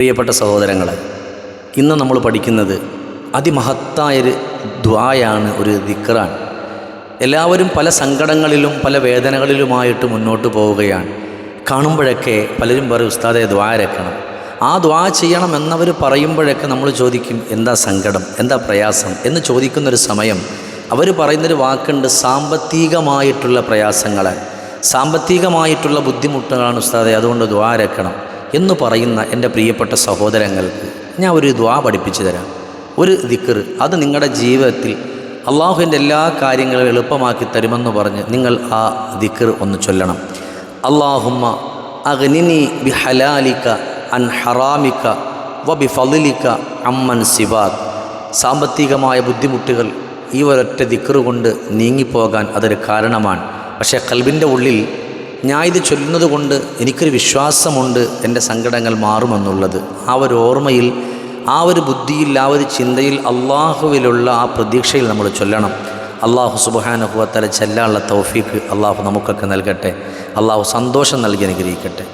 പ്രിയപ്പെട്ട സഹോദരങ്ങളെ, ഇന്ന് നമ്മൾ പഠിക്കുന്നത് അതിമഹത്തായൊരു ദുആയാണ്, ഒരു ദിക്റാണ്. എല്ലാവരും പല സങ്കടങ്ങളിലും പല വേദനകളിലുമായിട്ട് മുന്നോട്ട് പോവുകയാണ്. കാണുമ്പോഴൊക്കെ പലരും പറയും, ഉസ്താദെ ദുആ ഇറക്കണം, ആ ദുആ ചെയ്യണം എന്നവർ പറയുമ്പോഴൊക്കെ നമ്മൾ ചോദിക്കും, എന്താ സങ്കടം, എന്താ പ്രയാസം എന്ന് ചോദിക്കുന്നൊരു സമയം അവർ പറയുന്നൊരു വാക്കുണ്ട്, സാമ്പത്തികമായിട്ടുള്ള പ്രയാസങ്ങളാണ്, സാമ്പത്തികമായിട്ടുള്ള ബുദ്ധിമുട്ടുകളാണ് ഉസ്താദെ, അതുകൊണ്ട് ദുആ ഇറക്കണം എന്ന് പറയുന്ന എൻ്റെ പ്രിയപ്പെട്ട സഹോദരങ്ങൾക്ക് ഞാൻ ഒരു ദുആ പഠിപ്പിച്ചു തരാം. ഒരു ദിക്ർ, അത് നിങ്ങളുടെ ജീവിതത്തിൽ അള്ളാഹുവിൻ്റെ എല്ലാ കാര്യങ്ങളും എളുപ്പമാക്കി തരുമെന്ന് പറഞ്ഞ് നിങ്ങൾ ആ ദിക്ർ ഒന്ന് ചൊല്ലണം. അല്ലാഹുമ്മ അഗ്നിനി ബിഹലാലിക അൻ ഹറാമിക വബിഫളിക അമ്മൻ സിവാക്. സാമ്പത്തികമായ ബുദ്ധിമുട്ടുകൾ ഈ ഒരൊറ്റ ദിക്ർ കൊണ്ട് നീങ്ങിപ്പോകാൻ അതൊരു കാരണമാണ്. പക്ഷേ ഖൽബിൻ്റെ ഉള്ളിൽ ഞാൻ ഇത് ചൊല്ലുന്നത് കൊണ്ട് എനിക്കൊരു വിശ്വാസമുണ്ട് എൻ്റെ സങ്കടങ്ങൾ മാറുമെന്നുള്ളത്. ആ ഒരു ഓർമ്മയിൽ, ആ ഒരു ബുദ്ധിയിൽ, ആ ഒരു ചിന്തയിൽ, അള്ളാഹുവിലുള്ള ആ പ്രതീക്ഷയിൽ നമ്മൾ ചൊല്ലണം. അള്ളാഹു സുബ്ഹാനഹു വ തആല ചെല്ലാനുള്ള തൗഫീഖ് അള്ളാഹു നമുക്കൊക്കെ നൽകട്ടെ. അള്ളാഹു സന്തോഷം നൽകി അനുഗ്രഹിക്കട്ടെ.